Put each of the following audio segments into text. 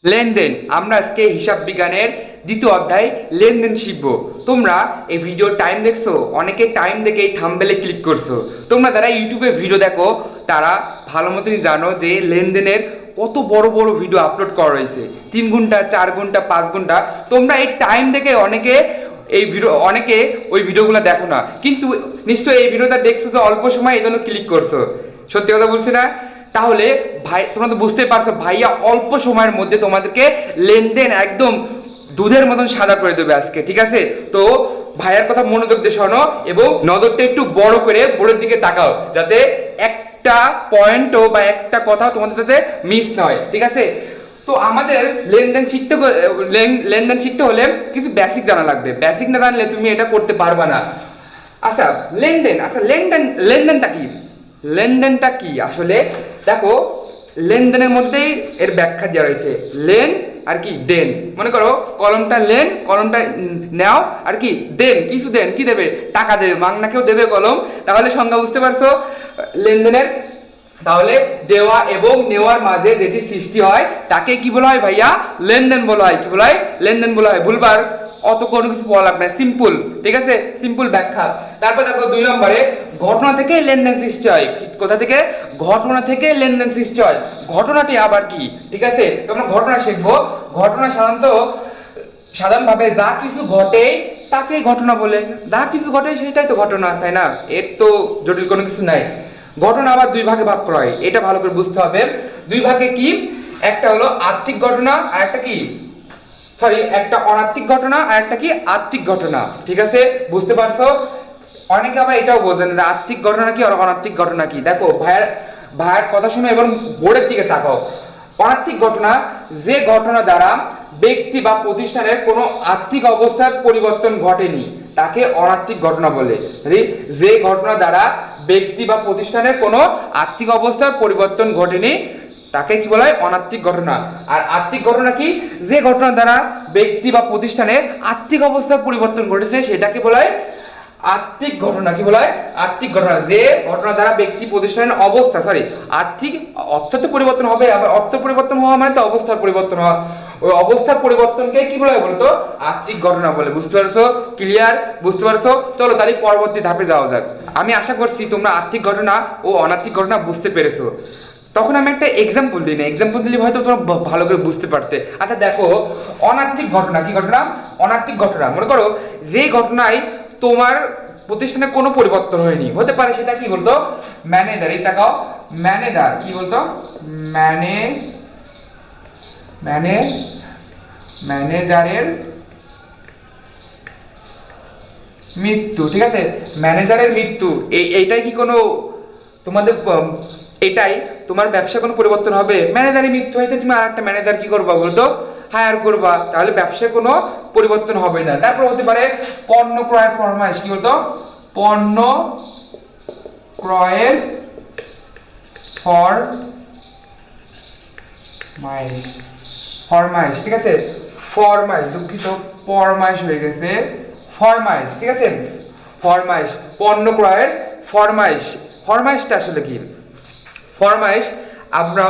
লেনদেন। আমরা আজকে হিসাব বিজ্ঞানের দ্বিতীয় অধ্যায় লেনদেন শিখবো। তোমরা এই ভিডিও টাইম দেখছো, অনেকে টাইম দেখে এই থাম্বনেলে ক্লিক করছো। তোমরা যারা ইউটিউবে ভিডিও দেখো তারা ভালো মতনই জানো যে লেনদেনের কত বড় বড় ভিডিও আপলোড করা রয়েছে, 3 ঘন্টা 4 ঘন্টা 5 ঘন্টা। তোমরা এই টাইম দেখে অনেকে ওই ভিডিওগুলো দেখো না, কিন্তু নিশ্চয়ই এই ভিডিওটা দেখছো যে অল্প সময় এই জন্য ক্লিক করছো। সত্যি কথা বলছি না? তাহলে ভাই তোমরা তো বুঝতে পারছো ভাইয়া অল্প সময়ের মধ্যে তোমাদেরকে লেনদেন একদম দুধের মতন সাদা করে দেবে আজকে, ঠিক আছে? তো ভাইয়ার কথা মনোযোগ দিয়ে শোনো এবং নজরটা একটু বড় করে বোর্ডের দিকে তাকাও, যাতে একটা পয়েন্টও বা একটা কথা তোমাদের যাতে মিস না হয়, ঠিক আছে? তো আমাদের লেনদেন শিখতে হলে কিছু বেসিক জানা লাগবে। বেসিক না জানলে তুমি এটা করতে পারবা না। আচ্ছা লেনদেনটা কি? লেনদেনটা কি আসলে? দেখো, লেনদেনের মধ্যেই এর ব্যাখ্যা দেওয়া রয়েছে। লেন আর কি দেন। মনে করো কলমটা লেন, কলমটা নাও, আর কি দেন, কিছু দেন, কি দেবে? টাকা দেবে, মাংনা কেউ দেবে কলম। তাহলে সংজ্ঞা বুঝতে পারছো লেনদেনের? তাহলে দেওয়া এবং নেওয়ার মাঝে যেটি সৃষ্টি হয় তাকে কি বলা হয় ভাইয়া? লেনদেন বলা হয়। কি বলা হয়? লেনদেন বলা হয়। ভুলবার অত কোনো কিছু বলা লাগবে না, সিম্পল, ঠিক আছে? সিম্পল ব্যাখ্যা। তারপর দেখো 2 নম্বরে, ঘটনা থেকে লেনদেন সৃষ্টি হয়। কোথা থেকে? ঘটনা থেকে লেনদেন সৃষ্টি হয়। ঘটনাটি আবার কি? ঠিক আছে, তোমরা ঘটনা শিখবো। ঘটনা সাধারণভাবে যা কিছু ঘটে তাকে ঘটনা বলে। যা কিছু ঘটে সেটাই তো ঘটনা, তাই না? এর তো জটিল কোনো কিছু নাই। ঘটনা আবার 2 ভাগে ভাগ করা হয়, এটা ভালো করে বুঝতে হবে। 2 ভাগে কি? একটা হলো আর্থিক ঘটনা আর একটা কি, একটা অনার্থিক ঘটনা আর একটা কি আর্থিক ঘটনা, ঠিক আছে? বুঝতে পারছো? অনেকে আবার এটাও বোঝেন যে আর্থিক ঘটনা কি আর অনার্থিক ঘটনা কি। দেখো ভাইয়ের কথা শুনে এবার বোর্ডের দিকে তাকাও। অনার্থিক ঘটনা যে ঘটনা দ্বারা ব্যক্তি বা প্রতিষ্ঠানের কোনো আর্থিক অবস্থার পরিবর্তন ঘটেনি তাকে অনার্থিক ঘটনা বলে। যে ঘটনা দ্বারা ব্যক্তি বা প্রতিষ্ঠানের কোনো আর্থিক অবস্থার পরিবর্তন ঘটেনি তাকে কি বলা হয়? অনার্থিক ঘটনা। আর আর্থিক ঘটনা কি? যে ঘটনা দ্বারা ব্যক্তি বা প্রতিষ্ঠানের আর্থিক অবস্থার পরিবর্তন ঘটেছে সেটাকে বলা হয় আর্থিক ঘটনা। কি বলা হয়? আর্থিক ঘটনা। যে ঘটনা দ্বারা ব্যক্তি প্রতিষ্ঠানের অবস্থা, আর্থিক অর্থ তো পরিবর্তন হবে, আবার অর্থ পরিবর্তন হওয়া মানে তো অবস্থার পরিবর্তন হওয়া। ওই অবস্থার পরিবর্তনকে কি বলা হয় বলতো? আর্থিক ঘটনা বলে। বুঝতে পারছো? ক্লিয়ার? বুঝতে পারছো? চলো তাহলে পরবর্তী ধাপে যাওয়া যাক। আমি আশা করছি তোমরা আর্থিক ঘটনা ও অনার্থিক ঘটনা বুঝতে পেরেছো। তখন আমি একটা এক্সাম্পল দিই না, এক্সাম্পল দিলে হয়তো তোমরা ভালো করে বুঝতে পারতে। আচ্ছা দেখো, অনার্থিক ঘটনা কি ঘটনা? অনার্থিক ঘটনা মনে করো যে ঘটনায় তোমার প্রতিষ্ঠানে কোনো পরিবর্তন হয়নি, হতে পারে সেটা কি বলতো? ম্যানেজার। এই তাকাও, ম্যানেজার কি বলতো? ম্যানেজারের মৃত্যু, ঠিক আছে? ম্যানেজারের মৃত্যু, এইটাই কি কোনো তোমাদের এটাই তোমার ব্যবসা কোনো পরিবর্তন হবে? ম্যানেজারের মৃত্যু হয়েছে, তুমি আর একটা ম্যানেজার কি করবা বলতো? হায়ার করবা, তাহলে ব্যবসায় কোনো পরিবর্তন হবে না। তারপর হতে পারে পণ্য ক্রয়ের ফরমাইশ। কি বলতো? পণ্য ক্রয়ের ফরমাইশ, ঠিক আছে? ফরমাইশ, দুঃখিত, ফরমাইশ হয়ে গেছে, ফরমাইশ, ঠিক আছে? ফরমাইশ, পণ্য ক্রয়ের ফরমাইশ। ফরমাইশটা আসলে কি? ফরমাইশ আমরা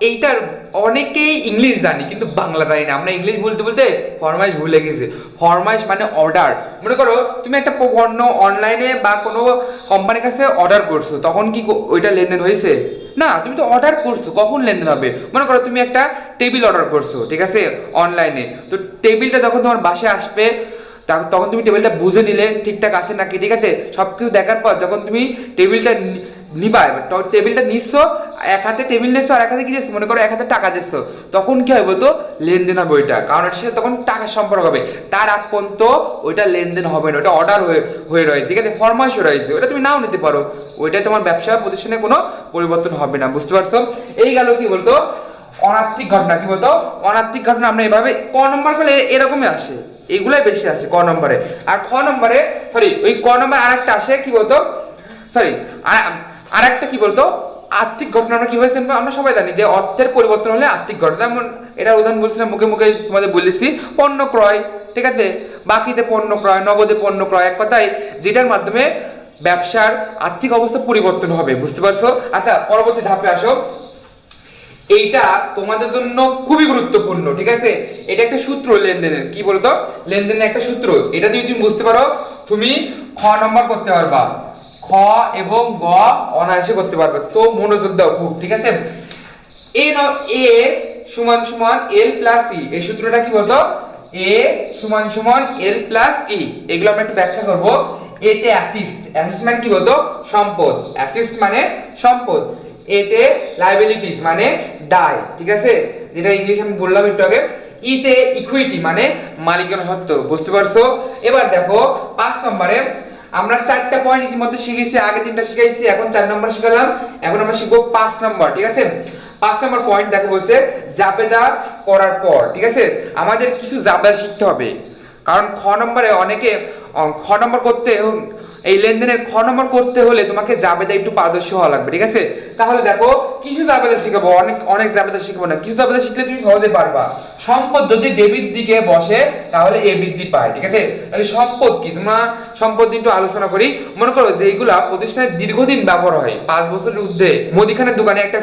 এইটার অনেকেই ইংলিশ জানি কিন্তু বাংলা জানি না। আমরা ইংলিশ বলতে বলতে ফরমাইশ ভুলে গেছি। ফরমাইশ মানে অর্ডার। মনে করো তুমি একটা পণ্য অনলাইনে বা কোনো কোম্পানির কাছে অর্ডার করছো, তখন কি ওইটা লেনদেন হয়েছে? না, তুমি তো অর্ডার করছো, কখন লেনদেন হবে? মনে করো তুমি একটা টেবিল অর্ডার করছো, ঠিক আছে, অনলাইনে। তো টেবিলটা যখন তোমার বাসায় আসবে তখন তুমি টেবিলটা বুঝে নিলে ঠিকঠাক আছে নাকি, ঠিক আছে? সব কিছু দেখার পর যখন তুমি টেবিলটা নিবা, টেবিলটা নিচ্ছ, এক হাতে টেবিল নিচ্ছ আর এক হাতে কি দিচ্ছ? মনে করো এক হাতে টাকা দিচ্ছ, তখন কি হবে তো? লেনদেন হবে ওইটা, কারণ এর সাথে তখন টাকার সম্পর্ক হবে। তার আগ পর্যন্ত ওইটা লেনদেন হবে না, ওটা অর্ডার হয়ে রয়েছে, ঠিক আছে? ফরমাইশ রয়েছে, ওটা তুমি নাও নিতে পারো, ওইটা তোমার ব্যবসা প্রতিষ্ঠানে কোনো পরিবর্তন হবে না। বুঝতে পারছো? এই গেল কি বলতো অনার্থিক ঘটনা। কি বলতো? অনার্থিক ঘটনা আমরা এভাবে ক নম্বর করলে এরকমই আসে, এগুলাই বেশি আসে ক নম্বরে। আর খ নম্বরে ওই ক নম্বরে আরেকটা আসে, কি বলতো? আরেকটা কি বলতো? আর্থিক ঘটনা। আমরা কি হয়েছে আমরা সবাই জানি যে অর্থের পরিবর্তন হলে আর্থিক ঘটনা। যেমন এটা উদাহরণ বলছিলাম, মুখে মুখে তোমাদের বলেছি, পণ্য ক্রয়, ঠিক আছে? বাকিতে পণ্য ক্রয়, নগদে পণ্য ক্রয়, এক কথায় যেটার মাধ্যমে ব্যবসার আর্থিক অবস্থা পরিবর্তন হবে। বুঝতে পারছো? আচ্ছা পরবর্তী ধাপে আসো। এইটা তোমাদের জন্য খুবই গুরুত্বপূর্ণ, ঠিক আছে? এটা একটা সূত্র লেনদেনের, কি বলতো, লেনদেনের একটা সূত্র। এটা যদি তুমি বুঝতে পারো তুমি খ নম্বর করতে পারবা, খ এবং গ অনায়াসে করতে পারবে। তো মনোযোগ দাও খুব, ঠিক আছে? এ সমান সমান এল প্লাস ই, এই সূত্রটা কি বলতো, এ সমান সমান এল প্লাস ই। এগুলো আমরা একটু ব্যাখ্যা করব। এতে অ্যাসিস্ট, অ্যাসিস্ট মানে কি বলতো, সম্পদ, অ্যাসিস্ট মানে সম্পদ। এতে লায়াবিলিটিস মানে দায়, ঠিক আছে, যেটা ইংলিশ আমি বললাম একটু আগে। ইতে ইকুইটি মানে মালিকানা সত্ত্ব, বুঝতে পারছো? এবার দেখো 5 নম্বরে আমরা 4টা পয়েন্ট ইতিমধ্যে শিখেছি, আগে 3টা শিখাইছি, এখন 4 নম্বর শিখালাম, এখন আমরা শিখবো 5 নম্বর, ঠিক আছে? 5 নম্বর পয়েন্ট দেখো বলছে জাবেদা করার পর, ঠিক আছে, আমাদের কিছু জাবেদা শিখতে হবে। কারণ খ নম্বরে অনেকে খ নম্বর করতে, এই লেনদেনের খ নম্বর করতে হলে তোমাকে জাবেদা একটু পারদর্শী হওয়া লাগবে, ঠিক আছে? তাহলে দেখো কিছু জাবেদা শিখাবো, অনেক জাবেদা শিখবো না, কিছু জাবেদা শিখলে তুমি সহজে পারবা। সম্পদ যদি ডেবিট দিকে বসে তাহলে এ বৃদ্ধি পায়, ঠিক আছে? তাহলে সম্পদ কি, তোমরা সম্পদ একটু আলোচনা করি। মনে করো যে এইগুলা প্রতিষ্ঠানে দীর্ঘদিন ব্যবহার হয়, 5 বছরের ঊর্ধ্বে। মুদিখানার দোকানে একটা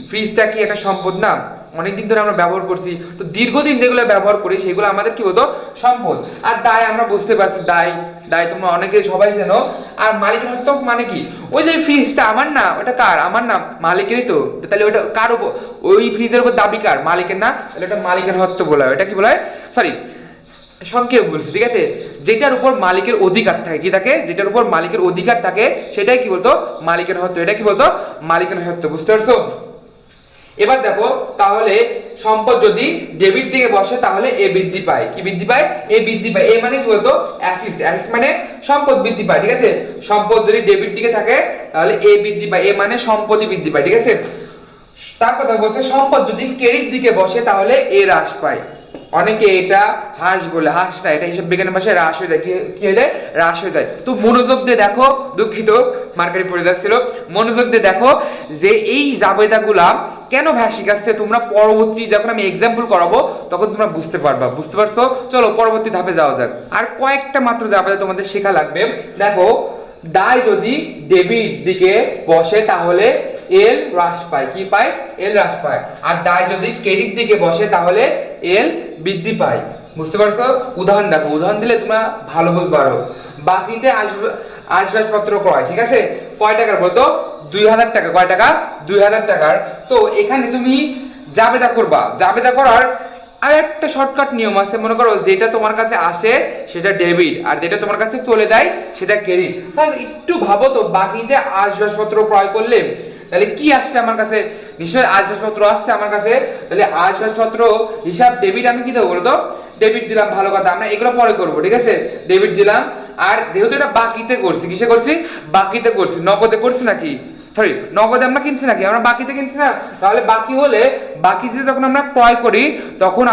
ফ্রিজটা কি একটা সম্পদ না? অনেকদিন ধরে আমরা ব্যবহার করছি, তো দীর্ঘদিন যেগুলো ব্যবহার করি সেগুলো আমাদের কি বলতো, সম্পদ। আর দায় আমরা বুঝতে পারছি, দায় তোমরা অনেকে সবাই জানো। আর মালিকের হত্য মানে কি, ওই যে ফ্রিজটা আমার না, ওটা কার, আমার না, মালিকেরই তো, তাহলে ওটা কার উপর, ওই ফ্রিজের উপর দাবি কার, মালিকের না, তাহলে ওটা মালিকের হত্য বলা হয়। এটা কি বলা হয়, সরি সংক্ষেপ বলছি, ঠিক আছে? যেটার উপর মালিকের অধিকার থাকে, কি থাকে, যেটার উপর মালিকের অধিকার থাকে সেটাই কি বলতো, মালিকের হত্য। এটা কি বলতো, মালিকের হত্য, বুঝতে পারছো? এবার দেখো তাহলে সম্পদ যদি ডেবিট দিকে বসে তাহলে এ বৃদ্ধি পায়, কি বৃদ্ধি পায়, এ বৃদ্ধি পায়। এ মানে কি বলতো, অ্যাসিস্ট, অ্যাসিস্ট মানে সম্পদ বৃদ্ধি পায়, ঠিক আছে? সম্পদ যদি ডেবিট দিকে থাকে তাহলে এ বৃদ্ধি পায়, এ মানে সম্পত্তি বৃদ্ধি পায়, ঠিক আছে? তার কথা বলছে সম্পদ যদি ক্রেডিট দিকে বসে তাহলে এ হ্রাস পায়। অনেকে এটা হ্রাস বলে, হ্রাস না, এটা হিসাব বিজ্ঞানের ভাষায় হ্রাস হয়ে যায়, কি হয়ে যায়, হ্রাস হয়ে যায়। তো মনোযোগ দিয়ে দেখো, দুঃখিত মার্কারি পড়ে যাচ্ছিল, মনোযোগ দিয়ে দেখো যে এই জাবেদাগুলা কেন ভাষিক আসছে, তোমরা পরবর্তী যখন আমি এক্সাম্পল করাবো তখন তোমরা বুঝতে পারবা, বুঝতে পারছো? চলো পরবর্তী ধাপে যাওয়া যাক। আর কয়েকটা মাত্র জাবেদা তোমাদের শেখা লাগবে। দেখো দায় যদি ডেবিট দিকে বসে তাহলে এল হ্রাস পায়, কি পায়, এল হ্রাস পায়। আর দায় যদি ক্রেডিট দিকে বসে তাহলে এল বৃদ্ধি পায়, বুঝতে পারছো? উদাহরণ দেখো, উদাহরণ দিলে তোমরা ভালো বুঝতে পারো। বাকিতে আসবাবপত্র ক্রয়, ঠিক আছে, কয় টাকার বলতো, 2000 টাকা। কয় টাকা, 2000 টাকার। তো এখানে তুমি জাবেদা করবা, জাবেদা করার আর একটা শর্টকাট নিয়ম আছে। মনে করো যেটা তোমার কাছে আসে সেটা ডেবিট, আর যেটা তোমার কাছে চলে যায় সেটা ক্রেডিট। তাহলে একটু ভাবো তো, বাকিতে আসবাবপত্র ক্রয় করলে তাহলে কি আসছে আমার কাছে, নিশ্চয়ই আসবাবপত্র আসছে আমার কাছে, তাহলে আসবাবপত্র হিসাব ডেবিট আমি কি দেবো বলতো, ডেবিট দিলাম, ভালো কথা, আমরা এগুলো পরে করবো, ঠিক আছে? ডেবিট দিলাম। আর যেহেতু এটা বাকিতে করছি, কিসে করছি, বাকিতে করছি, নগদে করছি নাকি, সরি নগদে আমরা কিনছি নাকি, আমরা বাকিতে কিনছি না, তাহলে বাকি হলে বাকি যে যখন আমরা ক্রয় করি তখন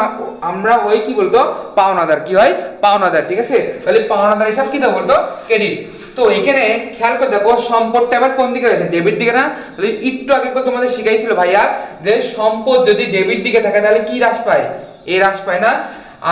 আমরা হই কি বলতো, পাওনাদার, কি হয়, পাওনাদার, ঠিক আছে? তাহলে পাওনাদার হিসাব কি দেবো বলতো, ক্রেডিট। তো এখানে খেয়াল করে দেখো সম্পদটা এবার কোন দিকে রয়েছে, ডেবিট দিকে না? তাহলে একটু আগে তোমাদের শিখাইছিল ভাইয়া যে সম্পদ যদি ডেবিট দিকে থাকে তাহলে কি হ্রাস পায়, এ হ্রাস পায় না?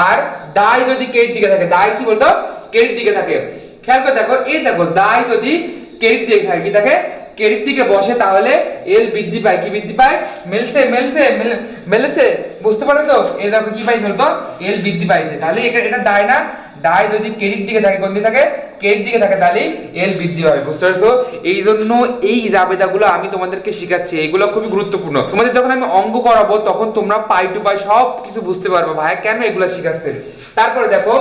আর দায় যদি ক্রেডিট দিকে থাকে, দায় কি বলতো, ক্রেডিট দিকে থাকে। খেয়াল করে দেখো, এই দেখো দায় যদি ক্রেডিট দিকে থাকে, কি থাকে, ক্রেডিট দিকে বসে তাহলে এল বৃদ্ধি পায়, কি বৃদ্ধি পায়, মেলছে, বুঝতে পারছো? এই দেখো কি পাইছে বলতো, এল বৃদ্ধি পাইছে। তাহলে এটা দায় না, দায় যদি ক্রেডিট দিকে থাকে, কোন দিকে থাকে, ক্রেডিট দিকে থাকে, তাহলে এল বৃদ্ধি হয়, বুঝতে পারছো? এই জন্য এই জাবেদাগুলো আমি তোমাদেরকে শিখাচ্ছি, এগুলো খুবই গুরুত্বপূর্ণ। তোমাদের যখন আমি অঙ্ক করাবো তখন তোমরা পাই টু পাই সব কিছু বুঝতে পারবে, ভাই কেন এগুলো শিখাচ্ছেন। তারপরে দেখো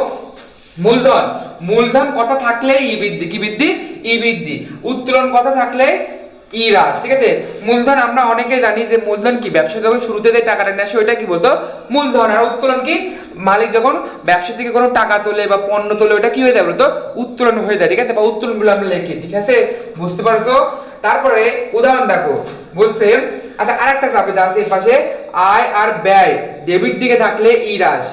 মূলধন, মূলধন কথা থাকলে ই বৃদ্ধি, কি বৃদ্ধি, ই বৃদ্ধি। উত্তোলন কথা থাকলে ই হ্রাস, ঠিক আছে? মূলধন আমরা অনেকে জানি যে মূলধন কি, ব্যবসা যখন শুরুতে দেয় টাকাটা নেয় ওইটা কি বলতো, মূলধন। আর উত্তোলন কি, মালিক যখন ব্যবসা থেকে কোনো টাকা তোলে বা পণ্য তোলে ওটা কি হয়ে যায় বলতো, উত্তোলন হয়ে যায়, ঠিক আছে? বা উত্তোলনগুলো আমরা লিখি, ঠিক আছে, বুঝতে পারছো? তারপরে উদাহরণ দেখো বলছে, আচ্ছা আরেকটা জাবেদা আছে এর পাশে, আয় আর ব্যয় ডেবিট দিকে থাকলে ই হ্রাস,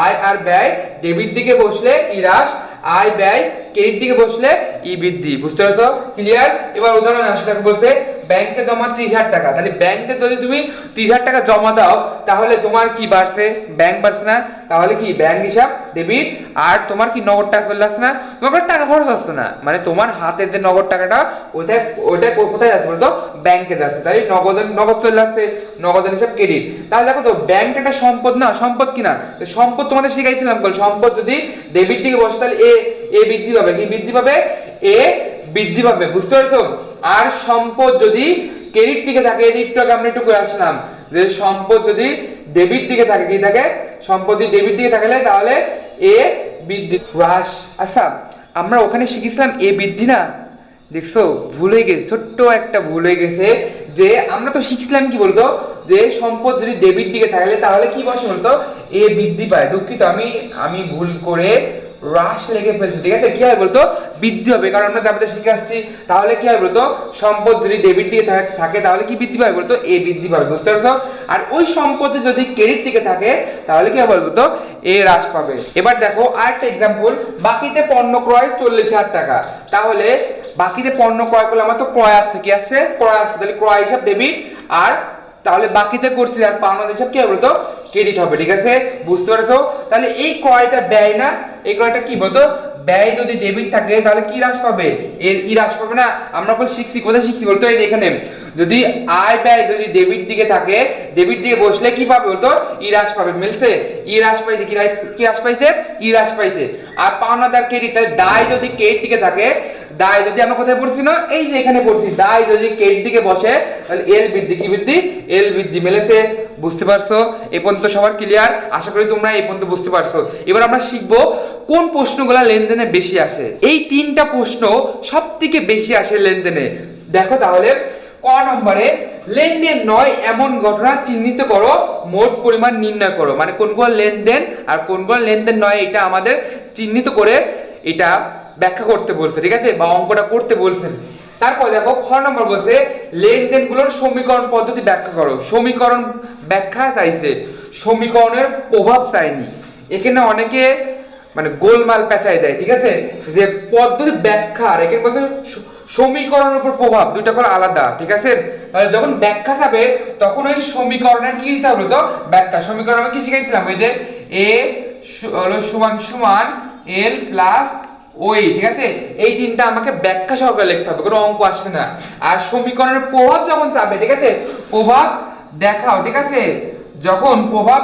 আয় আর ব্যয় ডেবিট দিকে বসলে ই হ্রাস, আয় ব্যয় ক্রেডিট দিকে বসলে ই বৃদ্ধি, বুঝতে পারছো? ক্লিয়ার? এবার উদাহরণ আসলে বলছে ব্যাংকে জমা 30,000 টাকা, তাহলে ব্যাংকে যদি তুমি 30,000 টাকা জমা দাও তাহলে তোমার কি বাড়ছে? ব্যাংক বাড়ছে না? তাহলে কি ব্যাংক হিসাব ডেবিট, আর তোমার কি নগদ টাকা চলে আসছে না? তোমার টাকা খরচ আসছে না, মানে তোমার হাতের যে নগদ টাকাটা ওইটা কোথায় আসছে বলতো? ব্যাংকে যাচ্ছে, তাই নগদ চলে আসছে, নগদের হিসাব ক্রেডিট। তাহলে দেখো তো ব্যাংক একটা সম্পদ না, সম্পদ কিনা? সম্পদ তোমাদের শিখাইছিলাম, সম্পদ যদি ডেবিট দিকে বসে তাহলে এ বৃদ্ধি পাবে, কি বৃদ্ধি পাবে? এ বৃদ্ধি পাবে, বুঝতে পারছো? আর সম্পদ যদি ক্রেডিট দিকে থাকে, একটু আগে আমরা একটু করে আসলাম যে সম্পদ যদি ডেবিট দিকে থাকে, কি থাকে? সম্পদ যদি ডেবিট দিকে থাকলে তাহলে এ বৃদ্ধি হ্রাস। আচ্ছা আমরা ওখানে শিখেছিলাম এ বৃদ্ধি না, দেখছো ভুল হয়ে গেছে, ছোট্ট একটা ভুল হয়ে গেছে। যে আমরা তো শিখছিলাম কি বলতো, যে সম্পদ যদি ডেবিট দিকে থাকলে তাহলে কি বসে বলতো? এ বৃদ্ধি পায়। দুঃখিত, আমি ভুল করে হ্রাস লেগে ফেলছি, ঠিক আছে? কি হয় বলতো? বৃদ্ধি হবে, কারণ আমরা যাবে শিখে আসছি। তাহলে কি হয় বলতো? সম্পদ যদি ডেবিট দিকে থাকে তাহলে কি বৃদ্ধি পাবে বলতো? এ বৃদ্ধি পাবে, বুঝতে পারছো? আর ওই সম্পদ যদি ক্রেডিট দিকে থাকে তাহলে কি হবে বলতো? এ হ্রাস পাবে। এবার দেখো আরেকটা এক্সাম্পল, বাকিতে পণ্য ক্রয় 40,000 টাকা। তাহলে বাকিতে পণ্য ক্রয় করলে আমার তো ক্রয় আসছে, কি আসছে? ক্রয় আসছে, তাহলে ক্রয় হিসাব ডেবিট, আর তাহলে বাকিতে করছি আর পাওনা হিসাব কি হবে বলতো? ক্রেডিট হবে, ঠিক আছে? বুঝতে পারছো? তাহলে এই ক্রয়টা ব্যয় না, এই ক্রয়টা কি বলতো? ব্যয় যদি ডেবিট থাকে তাহলে কি হ্রাস পাবে? এর ই হ্রাস পাবে না। আমরা বল শিখছি, কোথায় শিখছি বলতো? এই এখানে যদি আয় ব্যয় যদি ডেবিট দিকে থাকে, ডেবিট দিকে বসলে কি পাবে বলতো? ই হ্রাস পাবে। মিলছে? ই হ্রাস পাইছে, কি হ্রাস পাইছে? ই হ্রাস পাইছে। আর পাওনাদার ক্রেডিট, তাহলে দায় যদি ক্রেডিট দিকে থাকে, দায় যদি আমরা কোথায় পড়ছি না, এই যে এখানে পড়ছি, দায় যদি ক্রেডিট দিকে বসে তাহলে এল বৃদ্ধি, কি বৃদ্ধি? এল বৃদ্ধি। মিলেছে? বুঝতে পারছো? এই পর্যন্ত সবার ক্লিয়ার? আশা করি তোমরা এই পর্যন্ত বুঝতে পারছো। এবার আমরা শিখবো কোন প্রশ্নগুলা লেনদেনে বেশি আসে। এই 3টা প্রশ্ন সব থেকে বেশি আসে লেনদেনে। দেখো তাহলে ক নম্বরে, লেনদেন নয় এমন ঘটনা চিহ্নিত করো, মোট পরিমাণ নির্ণয় করো। মানে কোনগুলো লেনদেন আর কোনগুলো লেনদেন নয় এটা আমাদের চিহ্নিত করে এটা ব্যাখ্যা করতে বলছে, ঠিক আছে? বা অঙ্কটা করতে বলছেন। তারপর দেখো খ নম্বর বলছে লেনদেনগুলোর সমীকরণ পদ্ধতি ব্যাখ্যা করো। সমীকরণ ব্যাখ্যা চাইছে, সমীকরণের প্রভাব চাইনি। এখানে অনেকে মানে গোলমাল পেঁচাই দেয়, ঠিক আছে? যে পদ্ধতি ব্যাখ্যা আর এখানে বলছে সমীকরণের উপর প্রভাব, দুইটা করে আলাদা, ঠিক আছে? তাহলে যখন ব্যাখ্যা যাবে তখন ওই সমীকরণের কি দিতে হবে তো? ব্যাখ্যা। সমীকরণ আমি কি শিখাইছিলাম? ওই যে এ সমান সমান এল প্লাস ওই, ঠিক আছে? এই 3টা আমাকে ব্যাখ্যা সহকারে লিখতে হবে, কোনো অঙ্ক আসবে না। আর সমীকরণের প্রভাব যখন যাবে, ঠিক আছে? প্রভাব দেখাও, ঠিক আছে? যখন প্রভাব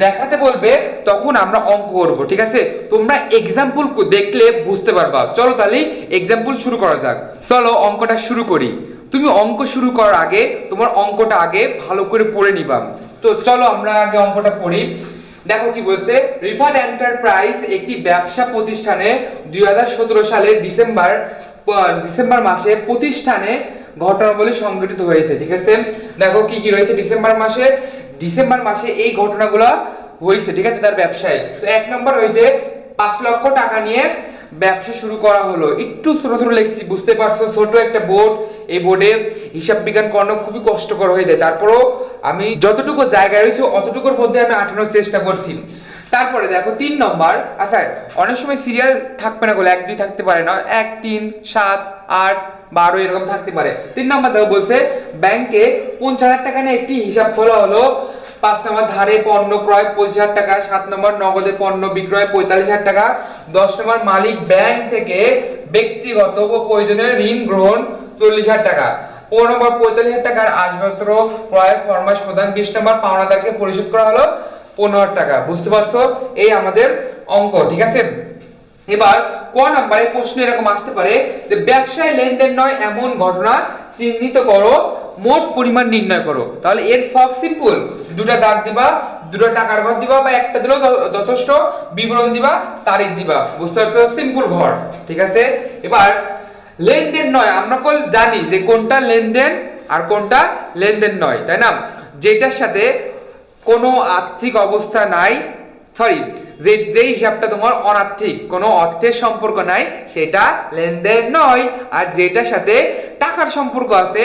দেখাতে বলবে তখন আমরা অঙ্ক করব, ঠিক আছে? তোমরা এক্সাম্পল দেখলে বুঝতে পারবা। চলো তাহলে এক্সাম্পল শুরু করা যাক। চলো অঙ্কটা শুরু করি। তুমি অঙ্ক শুরু করার আগে তোমার অঙ্কটা আগে ভালো করে পড়ে নিবা। তো চলো আমরা আগে অঙ্কটা পড়ি। দেখো কি বলছে, রিফার্ড এন্টারপ্রাইজ একটি ব্যবসা প্রতিষ্ঠানে 2017 সালের ডিসেম্বর মাসে প্রতিষ্ঠানে ঘটনাবলী সংঘটিত হয়েছে, ঠিক আছে? দেখো কি কি রয়েছে ডিসেম্বর মাসে এই ঘটনাগুলো হয়েছে, ঠিক আছে? তার ব্যবসায় তো 1 নম্বর হয়েছে 5 লক্ষ টাকা নিয়ে ব্যবসা শুরু করা হলো। একটু ছোট ছোট লিখছি, বুঝতে পারছো? ছোট একটা বোর্ড, এই বোর্ডে হিসাব বিজ্ঞান করানো খুবই কষ্টকর হয়ে যায়। তারপরও আমি যতটুকু জায়গায় রয়েছে অতটুকুর মধ্যে আমি আটানোর চেষ্টা করছি। তারপরে দেখো 3 নম্বর, আচ্ছা অনেক সময় সিরিয়াল থাকবে না, বলে 1 2 থাকতে পারে না, 1 3 7 8 12 এরকম থাকতে পারে। 3 নম্বর দেখো বলছে ব্যাংকে 50,000 টাকা নিয়ে একটি হিসাব খোলা হলো। 5 নম্বর ধারে পণ্য ক্রয় 25,000 টাকা। 7 নম্বর নগদে পণ্য বিক্রয় 45,000 টাকা। 10 নম্বর মালিক ব্যাংক থেকে ব্যক্তিগত ও প্রয়োজনীয় ঋণ গ্রহণ 40,000 টাকা। 15 নম্বর 45,000 টাকার আসবাবপত্র ক্রয়ের ফরমাশ প্রদান। 20 নম্বর পাওনাদারকে পরিশোধ করা হলো 15,000 টাকা। বুঝতে পারছো? এই আমাদের অঙ্ক, ঠিক আছে? এবার ক নম্বরে প্রশ্ন এরকম আসতে পারে যে ব্যবসায় লেনদেন নয় এমন ঘটনা চিহ্নিত করো, মোট পরিমাণ নির্ণয় করো। তাহলে এর সব সিম্পল, দুটো দাগ দিবা, দুটো টাকার ঘর দিবা, বা একটা দিলেও যথেষ্ট, বিবরণ দিবা, তারিখ দিবা। বুঝতে পারছো? সিম্পল ঘর, ঠিক আছে? এবার লেনদেন নয় আমরা জানি যে কোনটা লেনদেন আর কোনটা লেনদেন নয়, তাই না? যেটার সাথে কোনো আর্থিক অবস্থা নাই, সরি, যে হিসাবটা তোমার অনার্থিক, কোনো অর্থের সম্পর্ক নাই, সেটা লেনদেন নয়। আর যেটার সাথে টাকার সম্পর্ক আছে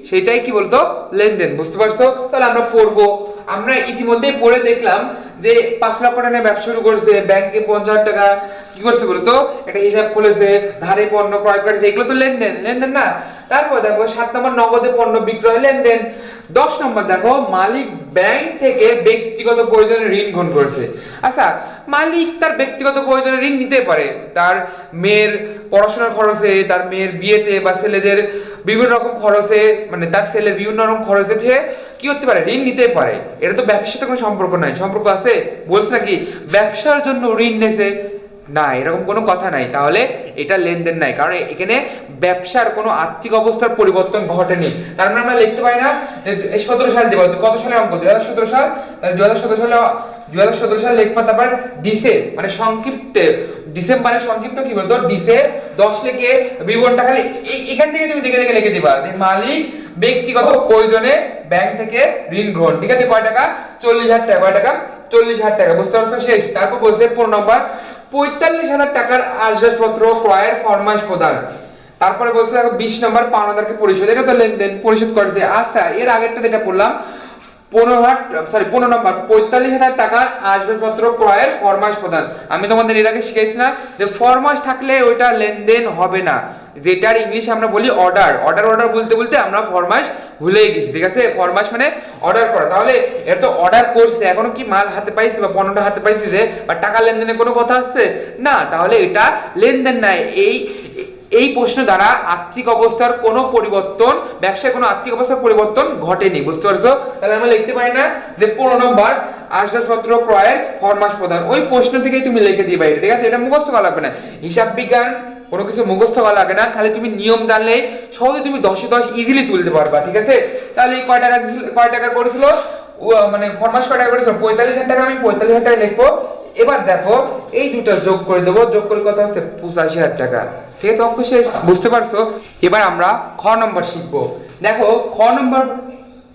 সেটাই কি বলতো? লেনদেন। বুঝতে পারছো? তাহলে আমরা পড়বো। আমরা ইতিমধ্যে পড়ে দেখলাম যে 5 লক্ষ টাকা ব্যবসা শুরু করেছে, ব্যাংকে 50,000 টাকা কি করছে বলতো, একটা হিসাব খুলেছে, ধারে পণ্য ক্রয় করেছে, এগুলো তো লেনদেন, লেনদেন না। তারপর দেখো 7 নম্বর নগদে পণ্য বিক্রয় লেনদেন। 10 নম্বর দেখো মালিক ব্যাংক থেকে ব্যক্তিগত প্রয়োজনে ঋণ গ্রহণ করেছে। আচ্ছা, মালিক তার ব্যক্তিগত প্রয়োজনে ঋণ নিতে পারে, তার মেয়ের পড়াশোনার খরচে, তার মেয়ের বিয়েতে, বা ছেলেদের বিভিন্ন রকম খরচে, মানে তার ছেলের বিভিন্ন রকম খরচে সে কি করতে পারে, ঋণ নিতে পারে। এটা তো ব্যবসার সাথে কোনো সম্পর্ক নাই। সম্পর্ক আছে বলছে নাকি ব্যবসার জন্য ঋণ নেছে? না, এরকম কোনো কথা নাই। তাহলে এটা লেনদেন নাই, কারণ এখানে ব্যবসার কোনো আর্থিক অবস্থার পরিবর্তন ঘটেনি। তার মানে আমরা লিখতে পারি না 17 সাল দেবো, কত সালের অঙ্ক, 2017 সাল, 2017 সালে লিখবা। তারপর ডিসে মানে সংক্ষিপ্তে, ডিসেম্বরের সংক্ষিপ্ত কি বলতো, ডিসে 10 লিখে বিবরণটা খালি এখান থেকে তুমি দেখে দেখে লিখে দিবা। মালিক ব্যক্তিগত প্রয়োজনে ব্যাংক থেকে ঋণ গ্রহণ, ঠিক আছে, কয় টাকা, 40,000 টাকা। কয় টাকা, 40,000 টাকা। বুঝতে পারছো? শেষ। তারপর বলছে 15 নম্বর 45,000 টাকার আসবাবপত্র ক্রয়ের ফরমাশ প্রদান। তারপরে বলছে 20 নম্বর পাওনাদারকে পরিশোধ, এটা তো লেনদেন, পরিশোধ করতে। আচ্ছা, এর আগেরটা যেটা পড়লাম 15 নম্বর 45,000 টাকার আসবাবপত্র ক্রয়ের ফরমাশ প্রদান। আমি তোমাদের এর আগে শিখেছি না যে ফরমাশ থাকলে ওইটা লেনদেন হবে না, যেটার ইংলিশ আমরা বলি অর্ডার। অর্ডার বলতে বলতে আমরা ফরমাশ ভুলেই গেছি, ঠিক আছে। ফরমাশ মানে অর্ডার করা। তাহলে এটা তো অর্ডার করছে, এখনো কি মাল হাতে পাইছি বা পণ্যটা হাতে পাইছি যে, বা টাকা লেনদেনের কোনো কথা আসছে না, তাহলে এটা লেনদেন নাই। এই প্রশ্ন দ্বারা আর্থিক অবস্থার কোনো পরিবর্তন, ব্যবসায় কোনো আর্থিক অবস্থার পরিবর্তন ঘটেনি। বুঝতে পারছো? তাহলে আমরা লিখতে পারি না যে 15 নম্বর আসবাবপত্র ক্রয়ের ফরমাশ প্রদান। ওই প্রশ্ন থেকেই তুমি লিখে দিবা, ঠিক আছে। এটা মুখস্থ করা লাগবে না। হিসাব বিজ্ঞান কোনো কিছু মুখস্থ করা লাগে না, খালি তুমি নিয়ম জানলে সহজে তুমি 10-এ 10 ইজিলি তুলতে পারবা, ঠিক আছে। তাহলে কয় টাকা করেছিল, মানে ফরমাশ কয় টাকা করেছিল, 45,000 টাকা। আমি 45,000 টাকা লিখবো। এবার দেখো এই দুটো যোগ করে দেবো, যোগ করে কত হচ্ছে, 85,000 টাকা, ঠিক আছে। অঙ্ক শেষ। বুঝতে পারছো? এবার আমরা খ নম্বর শিখবো। দেখো খ নম্বর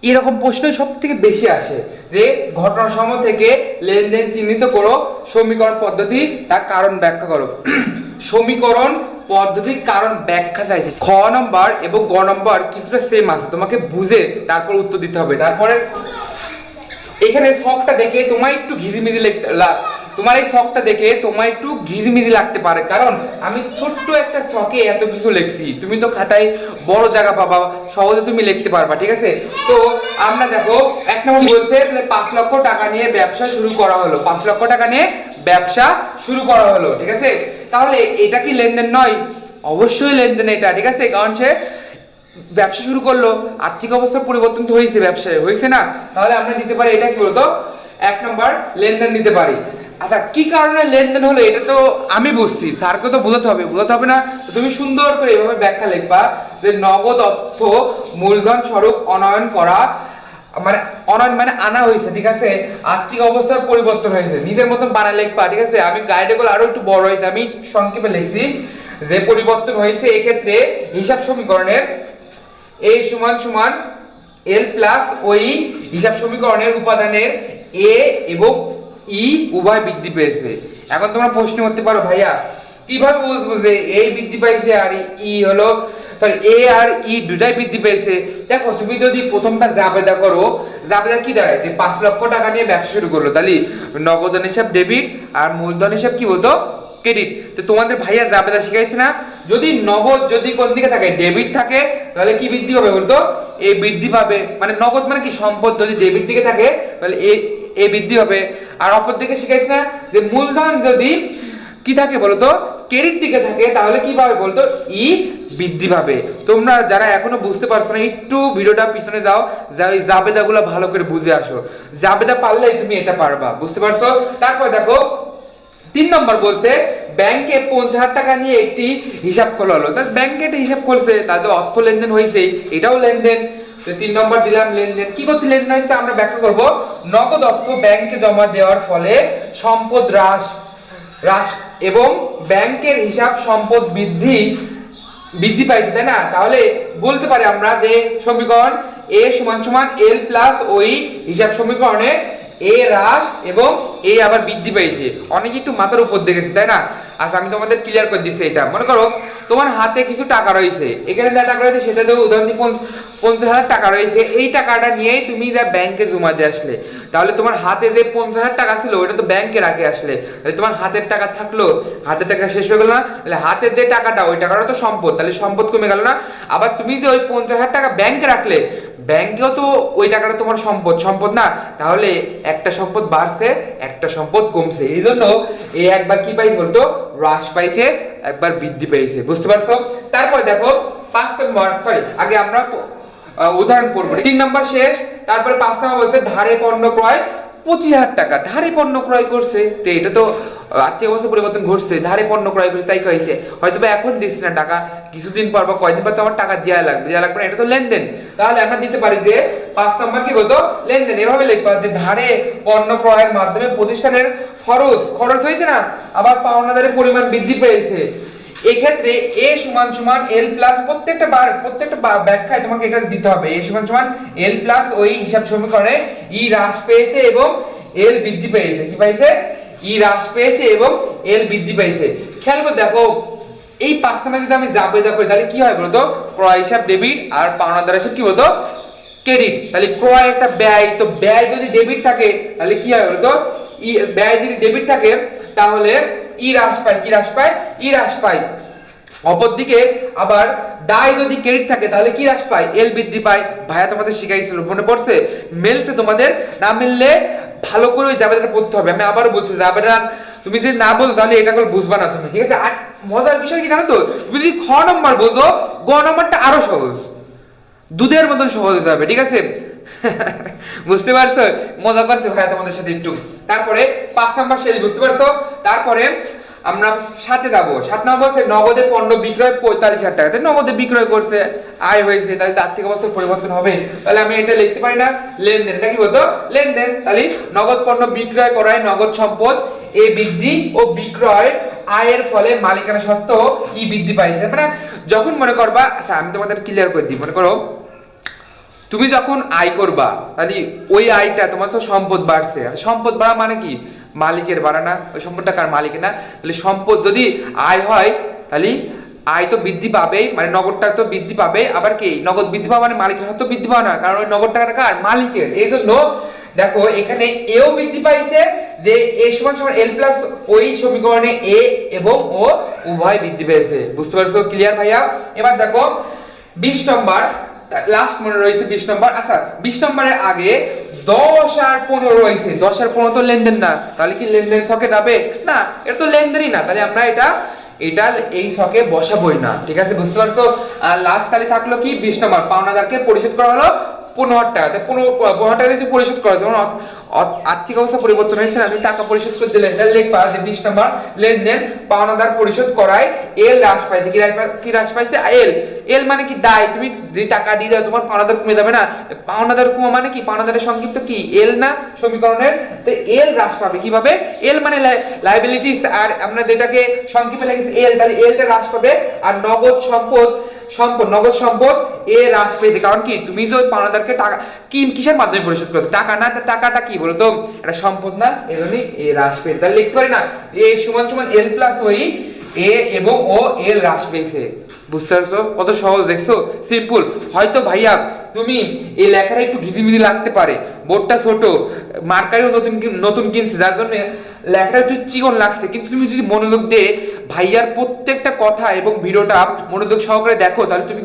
এরকম প্রশ্ন সব থেকে বেশি আসে যে ঘটনা সমূহ থেকে লেনদেন চিহ্নিত করো, সমীকরণ পদ্ধতি তার কারণ ব্যাখ্যা করো। সমীকরণ পদ্ধতির কারণ ব্যাখ্যা চাইছে। খ নম্বর এবং গ নম্বর কিছুটা সেম আছে, তোমাকে বুঝে তারপর উত্তর দিতে হবে। তারপরে এখানে শখটা দেখে তোমার একটু ঘিজিমিজি তোমার এই শখটা দেখে তোমার একটু ঘিজিমিজি লাগতে পারে, কারণ আমি ছোট্ট একটা শখে এত কিছু লিখছি। তুমি তো খাতায় বড় জায়গা পাবা, সহজে তুমি লিখতে পারবা, ঠিক আছে। তো আমরা দেখো 1 নম্বর বলছে 5 লক্ষ টাকা নিয়ে ব্যবসা শুরু করা হলো। 5 লক্ষ টাকা নিয়ে ব্যবসা শুরু করা হলো, ঠিক আছে। তাহলে এটা কি লেনদেন নয়? অবশ্যই লেনদেন এটা, ঠিক আছে। কারণ সে ব্যবসা শুরু করলো, আর্থিক অবস্থার পরিবর্তন তো হয়েছে, ব্যবসায় হয়েছে না। তাহলে আমরা দিতে পারি এটা কি বলতো, 1 নম্বর লেনদেন দিতে পারি। আচ্ছা, কি কারণে লেনদেন হলো এটা তো আমি বুঝছি, স্যারকে তো বোঝাতে হবে না। তুমি সুন্দর করে এভাবে ব্যাখ্যা লিখবা যে নগদ অর্থ মূলধন স্বরূপ অনয়ন করা, মানে আনা হয়েছে, ঠিক আছে। আর্থিক অবস্থার পরিবর্তন হয়েছে, নিজের মতন বানা লিখবা, ঠিক আছে। আমি গাইডে গুলো আরো একটু বড় হয়েছে, আমি সংক্ষেপে লিখছি যে পরিবর্তন হয়েছে। এক্ষেত্রে হিসাব সমীকরণের এ সমান সমান এল প্লাস ওই হিসাব সমীকরণের উপাদানের এ এবং ই উভয় বৃদ্ধি পেয়েছে। এখন তোমরা প্রশ্ন করতে পারো, ভাইয়া কিভাবে বুঝবো যে এ বৃদ্ধি পাইছে আর ই হলো, সরি এ আর ই দুটাই বৃদ্ধি পেয়েছে? দেখো তুমি যদি প্রথমটা জাবেদা করো, জাবেদা কি দাঁড়ায় যে 5 লক্ষ টাকা নিয়ে ব্যবসা শুরু করলো, তাহলে নগদান হিসাব ডেবিট আর মূলধন হিসাব কি বলতো, ক্রেডিট। তো তোমাদের ভাইয়া জাবেদা শিখাইছে না, যদি নগদ যদি কোন দিকে থাকে, ডেবিট থাকে, তাহলে কি বৃদ্ধি পাবে বলতো, এ বৃদ্ধি পাবে। মানে নগদ মানে কি, সম্পদ যদি ডেবিট দিকে থাকে তাহলে এ বৃদ্ধি হবে। আর অপর দিকে শিখাইছে না যে মূলধন যদি কি থাকে বলতো, ক্রেডিট দিকে থাকে, তাহলে কি পাবে বলতো, ই বৃদ্ধি পাবে। তোমরা যারা এখনো বুঝতে পারছো না, একটু ভিডিওটা পিছনে যাও, ওই জাবেদাগুলো ভালো করে বুঝে আসো। জাবেদা পারলে তুমি এটা পারবা, বুঝতে পারছো। তারপর দেখো 3 নম্বর বলছে ব্যাংকে 50,000 টাকা নিয়ে একটি হিসাব খোলা হলো। তাহলে ব্যাংকে একটা হিসাব খুলছে, তাদের অর্থ লেনদেন হয়েছে, এটাও লেনদেন। তো 3 নম্বর দিলাম লেনদেন। কি করতে লেনদেন হয়েছে আমরা ব্যাখ্যা করব। নগদ অর্থ ব্যাংকে জমা দেওয়ার ফলে সম্পদ হ্রাস এবং ব্যাংকের হিসাব সম্পদ বৃদ্ধি পাইছে, তাই না। তাহলে বলতে পারি আমরা যে সমীকরণ এ সমান সমান এল প্লাস ওই হিসাব সমীকরণে এ হ্রাস এবং এ আবার বৃদ্ধি পেয়েছে। অনেকে একটু মাথার উপর দেখেছে, তাই না? আচ্ছা আমি তোমাদের ক্লিয়ার করে দিচ্ছি। এটা মনে করো তোমার হাতে কিছু টাকা রয়েছে, এখানে যা টাকা রয়েছে সেটা দেবো, উদাহরণ 50,000 টাকা রয়েছে। এই টাকাটা নিয়েই তুমি যা ব্যাংকে জমা দিয়ে আসলে, তাহলে তোমার হাতে যে 50,000 টাকা ছিল ওটা তো ব্যাংকে রাখে আসলে, তাহলে তোমার হাতের টাকা থাকলো, হাতের টাকা শেষ হয়ে গেল না? তাহলে হাতের যে টাকাটা ওই টাকাটা তো সম্পদ, তাহলে সম্পদ কমে গেল না? আবার তুমি যে ওই 50,000 টাকা ব্যাংকে রাখলে, ব্যাংকেও তো ওই টাকাটা তোমার সম্পদ, সম্পদ না? তাহলে একটা সম্পদ বাড়ছে, একটা সম্পদ কমছে। এই জন্য এই একবার কি পাইছে বলতো, হ্রাস পাইছে, একবার বৃদ্ধি পেয়েছে। বুঝতে পারছো? তারপর দেখো 5 নম্বর, সরি আগে আমরা উদাহরণ পড়বো। 3 নম্বর শেষ, তারপরে 5 নম্বর বলছে ধারে পণ্য ক্রয় 25,000 টাকা। ধারে পণ্য ক্রয় করছে, তো এটা তো আর্থিক অবস্থা পরিবর্তন ঘটছে, ধারে পণ্য ক্রয় করছে, তাই কয়েছে হয়তো বা এখন দিচ্ছি না টাকা, কিছুদিন পর বা কয়দিন পর তো আমার টাকা দেওয়া লাগবে না, এটা তো লেনদেন। তাহলে আমরা দিতে পারি যে 5 নম্বর কি বলতো, লেনদেন। এভাবে লিখবা যে ধারে পণ্য ক্রয়ের মাধ্যমে প্রতিষ্ঠানের খরচ হয়েছে না, আবার পাওনাদারের পরিমাণ বৃদ্ধি পেয়েছে। এই ক্ষেত্রে এ সমান সমান এল প্লাস, প্রত্যেকটা ব্যাখ্যায় তোমাকে এটা দিতে হবে। এ সমান সমান এল প্লাস ওই হিসাব সমীকরণে ই হ্রাস পেয়েছে এবং এল বৃদ্ধি পেয়েছে। কি পাইছে? ই হ্রাস পেয়েছে এবং এল বৃদ্ধি পেয়েছে। খেয়াল করে দেখো এই 5 নম্বরে যদি আমি যা করি তাহলে কি হয় বলতো, ক্রয় হিসাব ডেবিট আর পাওনাদার হিসাব কি বলতো, ক্রেডিট। তাহলে ক্রয় একটা ব্যয়, তো ব্যয় যদি ডেবিট থাকে তাহলে কি হয় বলতো, ব্যয় যদি ডেবিট থাকে তাহলে ই হ্রাস পায়, কি হ্রাস পায়, ই হ্রাস পায়। অপরদিকে আবার দায় যদি ক্রেডিট থাকে তাহলে কি হ্রাস পায়, এল বৃদ্ধি পায়। ভাইয়া তোমাদের শিখাইছিল, মনে পড়ছে? মেলছে তোমাদের, না মিললে ভালো করে ওই জাবেদাটা পড়তে হবে। আমি আবার বলছি, জাবেদা তুমি যদি না বলো তাহলে এটা করে বুঝবা না তুমি, ঠিক আছে? আর মজার বিষয় কি জানো তো, তুমি যদি খ নম্বর বোঝো, গ নম্বরটা আরো সহজ, দুধের মতন সহজ হতে হবে, ঠিক আছে? বুঝতে পারছো? মজা করছে ভাইয়া তোমাদের সাথে একটু। তারপরে 5 নম্বর শেষ, বুঝতে পারছো? তারপরে আমরা 7 এ যাবো। 7 নম্বর হচ্ছে নগদে পণ্য বিক্রয় 45,000 টাকা। নগদে বিক্রয় করছে, আয় হয়েছে, তাহলে আর্থিক অবস্থার পরিবর্তন হবে। তাহলে আমি এটা লিখতে পারি না, লেনদেন। এটা কি বলতো, লেনদেন। তাহলে নগদ পণ্য বিক্রয় করায় নগদ সম্পদ এ বৃদ্ধি ও বিক্রয় আয়ের ফলে মালিকানা সত্ত্ব ই বৃদ্ধি পাইছে। মানে যখন মনে করবা, আচ্ছা আমি তোমাদের ক্লিয়ার করে দিই, মনে করো তুমি যখন আয় করবা তাহলে ওই আয়টা তোমার তো সম্পদ বাড়ছে। সম্পদ বাড়া মানে কি, মালিকের বাড়া না? ওই সম্পদটা কার, মালিকের না? তাহলে সম্পদ যদি আয় হয় তাহলে আয় তো বৃদ্ধি পাবেই, মানে নগদটা তো বৃদ্ধি পাবে। আবার কি নগদ বৃদ্ধি পাওয়া মানে মালিকের হাতে বৃদ্ধি পাওয়া না, কারণ ওই নগদ টাকাটা কার, মালিকের। এই জন্য দেখো এখানে এও বৃদ্ধি পাইছে, যে এ সমান সমান এল প্লাস ওই সমীকরণে এ এবং ও উভয় বৃদ্ধি পেয়েছে। বুঝতে পারছো? ক্লিয়ার ভাইয়া? এবার দেখো 20 নম্বর লাস্ট মনে রয়েছে, 20 নম্বর। আচ্ছা 20 নম্বরের আগে 10 আর 15 রয়েছে। 10 আর 15 তো লেনদেন না, তাহলে কি লেনদেন ছকে যাবে না? এটা তো লেনদেনই না, তাহলে আমরা এটা এই ছকে বসাবোই না, ঠিক আছে? বুঝতে পারছো? আর লাস্ট তাহলে থাকলো কি, 20 নম্বর, পাওনাদারকে পরিশোধ করা হলো 15,000 টাকা। 15,000 টাকা যদি পরিশোধ করা, যেমন আর্থিক অবস্থা পরিবর্তন হয়েছে, আমি টাকা পরিশোধ করে দিলেন, তাহলে লিখবা যে 20 নম্বর লেনদেন পাওনাদার পরিশোধ করায় এল হ্রাস পাইছে। কি হ্রাস পাইছে, এল। এল মানে কি, দায়। তুমি যে টাকা দিয়ে দাও তোমার পাওনাদার কমে যাবে না? পাওনাদার কমা মানে কি, পাওনাদারের সংক্ষিপ্ত কি, এল না সমীকরণের? তো এল হ্রাস পাবে কিভাবে, এল মানে লায়াবিলিটিস, আর আমরা যেটাকে সংক্ষেপে লিখেছি এল, তাহলে এলটা হ্রাস পাবে। আর নগদ নগদ সম্পদ এ হ্রাস পেয়েছে, কারণ কি তুমি তো পাওনাদারকে টাকা কিসের মাধ্যমে পরিশোধ করছো, টাকা না? টাকাটা কি বলতো, এটা সম্পদ না, এজন্যই এ হ্রাস পেয়েছে। তাহলে লিখতে পারি না, এ সমান সমান এল প্লাস ওই এ এবং ও এল হ্রাস পেয়েছে। বুঝতে পারছো কত সহজ? দেখছো, সিম্পল। হয়তো ভাইয়া তুমি এই লেখাটা একটু ঘিজিমিজি লাগতে পারে, বোর্ডটা ছোট, মার্কারও নতুন কিনছে, যার জন্য লেখাটা একটু চিকন লাগছে, কিন্তু তুমি যদি মনোযোগ দিয়ে ভাইয়ার প্রত্যেকটা কথা এবং ভিডিওটা মনোযোগ সহকারে দেখো, তাহলে তুমি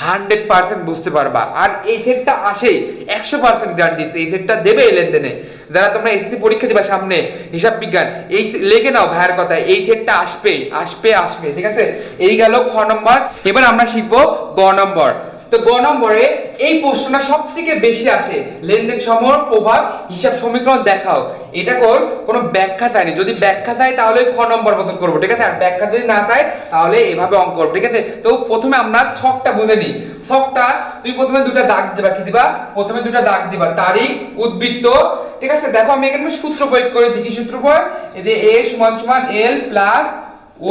100% বুঝতে পারবা। আর এই সেটটা আসে 100% গ্যারান্টি, এই সেটটা দেবে এই লেনদেনে। যারা তোমরা এসএসসি পরীক্ষা দিবা সামনে, হিসাব বিজ্ঞান, এই লেগে নাও ভাইয়ার কথা, এই সেটটা আসবে, ঠিক আছে? এই গেল খ নম্বর। এবার আমরা শিখবো গ নম্বর। তো গ নম্বরে এই প্রশ্নটা সব থেকে বেশি আসে, লেনদেন সমূহের প্রভাব হিসাব সমীকরণ দেখাও। এটা কোনো ব্যাখ্যা চাইনি, যদি ব্যাখ্যা চাই তাহলে খ নম্বর মতন করবো, ঠিক আছে? আর ব্যাখ্যা যদি না চাই তাহলে এভাবে অঙ্ক করবো, ঠিক আছে? তো প্রথমে আমরা ছকটা বুঝে নিই। ছকটা তুমি প্রথমে দুটা দাগ দিবা, কি দিবা, প্রথমে দুটা দাগ দিবা, তারিখ, উদ্বৃত্ত, ঠিক আছে? দেখো আমি এখানে সূত্র প্রয়োগ করেছি, কি সূত্র প্রয়োগ, এই যে এ সমান সমান এল প্লাস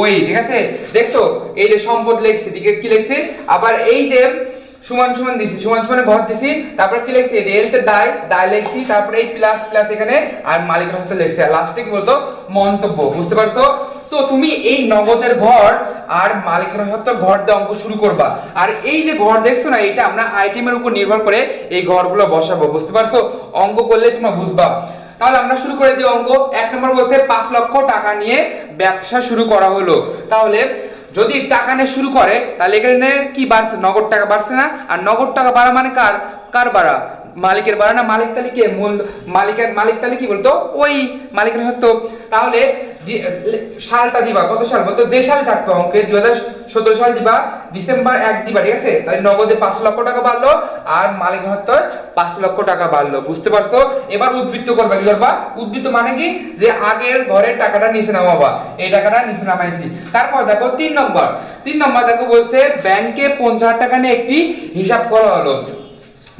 ওই, ঠিক আছে? দেখছো এই যে সম্পদ লিখছি, ঠিক আছে? কি লিখছি, আবার এই যে সমান সমান দিছি, সমান সমানে ঘর দিছি, তারপর কি লিখছি রেল তে দায় দায় লিখছি, তারপরে এই প্লাস প্লাস এখানে আর মালিকের হস্তে লিখছি, আর লাস্টে কি বলতো মন্তব্য। বুঝতে পারছো? তো তুমি এই নগদের ঘর আর মালিকের হস্তে ঘর দিয়ে অঙ্ক শুরু করবা। আর এই যে ঘর দেখছো না, এটা আমরা আইটেমের উপর নির্ভর করে এই ঘরগুলো বসাবো। বুঝতে পারছো? অঙ্ক করলে তোমরা বুঝবা। তাহলে আমরা শুরু করে দিই অঙ্ক। 1 নম্বর বলছে 5 লক্ষ টাকা নিয়ে ব্যবসা শুরু করা হলো। তাহলে যদি টাকা নিয়ে শুরু করে তাহলে এখানে কি বাড়ছে? নগদ টাকা বাড়ছে না? আর নগদ টাকা বাড়া মানে কার বাড়া? মালিকের বাড়া না? মালিক তাহলে কে? মূল মালিক তাহলে কি বলতো ওই মালিকের হতো। তাহলে সালটা দিবা, কত সাল বলতো? যে সালে থাকতো অঙ্কে 2017 সাল দিবা, ডিসেম্বর 1 দিবা। ঠিক আছে? তাহলে নগদে 5 লক্ষ টাকা বাড়লো আর মালিকের হতো 5 লক্ষ টাকা বাড়লো। বুঝতে পারছো? এবার উদ্বৃত্ত করবা। কি করবা? উদ্বৃত্ত মানে কি? যে আগের ঘরের টাকাটা নিচে নামাবা, এই টাকাটা নিচে নামাইছি। তারপর দেখো 3 নম্বর দেখো বলছে ব্যাংকে 50,000 টাকা নিয়ে একটি হিসাব করা হলো।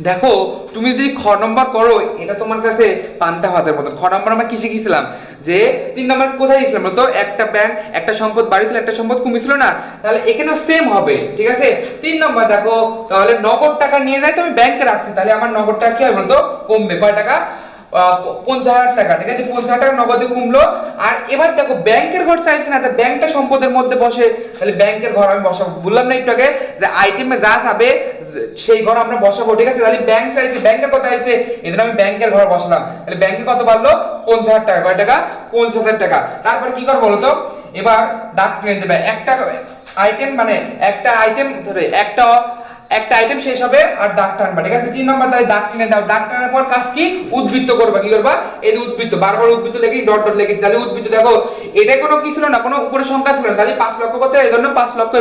দেখো তুমি যদি খ নম্বর করো এটা তোমার কাছে পান্তা ভাতের মতো। খ নম্বর আমরা কি শিখেছিলাম? যে 3 নম্বর কোথায় গেছিলাম বলতো? একটা ব্যাংক, একটা সম্পদ বাড়িছিল, একটা সম্পদ কমেছিল না? তাহলে এখানেও সেম হবে। ঠিক আছে? 3 নম্বর দেখো তাহলে নগদ টাকা নিয়ে যাই, তো আমি ব্যাংকে রাখছি, তাহলে আমার নগদ টাকা কি হবে বলতো? কমবে। কয় টাকা? 50,000 টাকা। ঠিক আছে? 50,000 টাকা নগদে কমলো। আর এবার দেখো ব্যাংকের ঘর চাইছে না, তো ব্যাংকটা সম্পদের মধ্যে বসে, তাহলে ব্যাংকের ঘর আমি বসাবো। বললাম না একটু আগে যে আইটেমে যা যাবে সেই ঘর আমরা বসাবো। ঠিক আছে? তাহলে ব্যাংক চাইছে, ব্যাংকের কথা আছে, এজন্য আমি ব্যাংকের ঘর বসালাম। তাহলে ব্যাংকে কত বাড়লো? 50,000 টাকা। কয় টাকা? 50,000 টাকা। তারপর কি করবো বলতো? এবার ডাক টেনে দেবে। একটা আইটেম মানে একটা আইটেম ধরে একটা আইটেম শেষ হবে আর দাগ টানবা। ঠিক আছে? 3 নম্বর তাহলে দাগ টেনে দাও। দাগ টানার পর কাজ কি? উদ্বৃত্ত করবা। কি করবা? এই উদ্বৃত্ত, বারবার উদ্বৃত্ত লিখি, ডট ডট লিখেছি। তাহলে উদ্বৃত্ত দেখো এটা কোনো কি ছিল না, কোনো উপরে সংখ্যা ছিল না, তাহলে 5 লক্ষ কত? এই জন্য 5 লক্ষ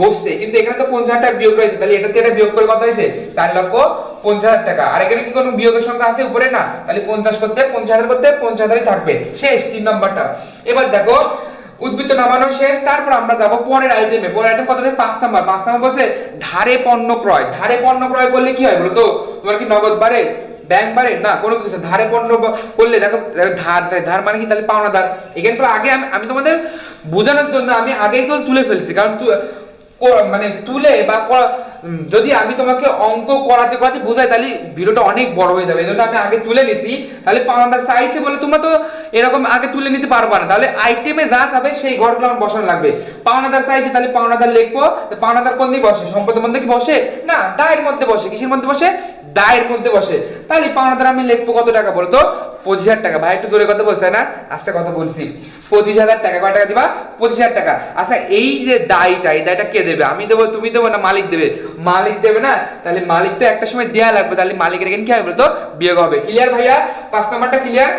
বসছে, কিন্তু এখানে তো 50,000 টাকা বিয়োগ রয়েছে, তাহলে এটা থেকে এটা বিয়োগ করে কত হয়েছে? 4,50,000 টাকা। আর এখানে কি কোনো বিয়োগের সংখ্যা আছে উপরে? না, তাহলে 50 করতে 50,000 করতে 50,000ই থাকবে। শেষ 3 নম্বরটা। এবার দেখো উদ্বৃত্ত নামানো শেষ। তারপর আমরা যাব পরের আইটেমে। পরের আইটেম কত? 5 নাম্বার বলছে ধারে পণ্য ক্রয়। ধারে পণ্য ক্রয় করলে কি হয় বলো তো? তোমার কি নগদ বাড়ে? ব্যাংক বাড়ে? না, কোনো কিছু। ধারে পণ্য করলে দেখো ধার মানে কি? তাহলে পাওনাদার। এখানে তো আগে আমি তোমাদের বোঝানোর জন্য আমি আগেই তো তুলে ফেলছি, কারণ মানে তুলে বা যদি আমি তোমাকে অঙ্ক করাতে করাতে বোঝাই তাহলে ভিডিওটা অনেক বড় হয়ে যাবে। এই জন্য আমি আগে তুলে নিছি। তাহলে পাওনাদার চাইছে বলে তোমরা তো এরকম আগে তুলে নিতে পারবা না। তাহলে আইটেমে যা থাকবে সেই ঘরগুলো আমার বসানো লাগবে। পাওনাদার চাইছে, তাহলে পাওনাদার লিখবো। পাওনাদার কোন দিকে বসে? সম্পদের মধ্যে কি বসে? না, দায়ের মধ্যে বসে। কিসের মধ্যে বসে? দায়ের মধ্যে বসে। তাহলে পাওনাদার আমি লিখবো কত টাকা বলতো? 25,000 টাকা। ভাই একটু জোরে কথা বলছে না? আস্তে কথা বলছি। 25,000 টাকা। কয় টাকা দিবা? 25,000 টাকা। আচ্ছা এই যে দায়টা, এই দায়টা কে দেবে? আমি দেবো, তুমি দেবো, না মালিক দেবে? মালিক দেবে না? তাহলে মালিক তো একটা সময় দেয়া লাগবে, তাহলে মালিকের এখানে কি হবে বলতো? বিয়োগ হবে। ক্লিয়ার ভাইয়া? 5 নাম্বারটা ক্লিয়ার?